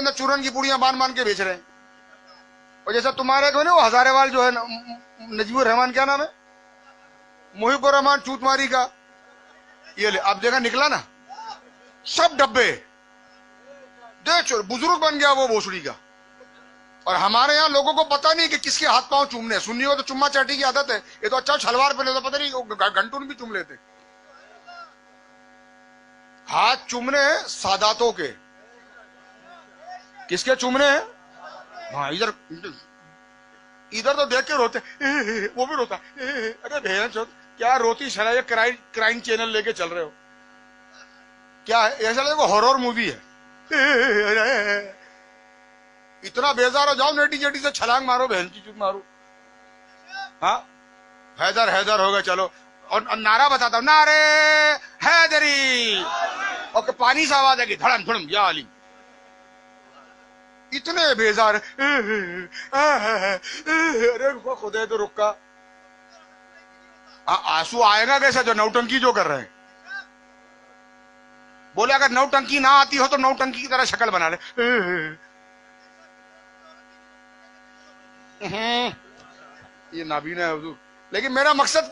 अंदर चूरन की पुड़ियां बांध के बेच रहे हैं। और जैसा तुम्हारे को ना वो हजारेवाल जो है नजीबुर रहमान, क्या नाम है, मुहिबुर रहमान चूतमारी का, ये ले अब देखा निकला ना सब डब्बे, देख बुजुर्ग बन गया वो भोसड़ी का। और हमारे यहाँ लोगों को पता नहीं कि किसके हाथ पांव चूमने, सुन्नी हो तो चुम्मा चाटी की आदत है, ये तो अच्छा छलवार पे ले तो पता नहीं घंटून भी चूम लेते। हाथ चूमने सादातों के, किसके चूमने हैं? हाँ इधर इधर तो देख के रोते वो भी रोता। अरे भैया क्या रोती शरा, ये क्राइम चैनल लेके चल रहे हो क्या है? ऐसा लगे हॉरर मूवी है। इतना बेजार हो जाओ, नेटी जेटी से छलांग मारो, बहन की चूत मारो। हाँ हैदर हैदर हो गए, चलो और नारा बताता हूं, नारे हैदरी, और पानी से आवाज आएगी धड़म धड़म या अली। इतने बेजार, अरे रुको खुदे तो रुका, आंसू आएगा कैसे जो नौटंकी जो कर रहे हैं। बोले अगर नौटंकी ना आती हो तो नौटंकी की तरह शक्ल बना ले। ये नाबीना है हुजूर, लेकिन मेरा मकसद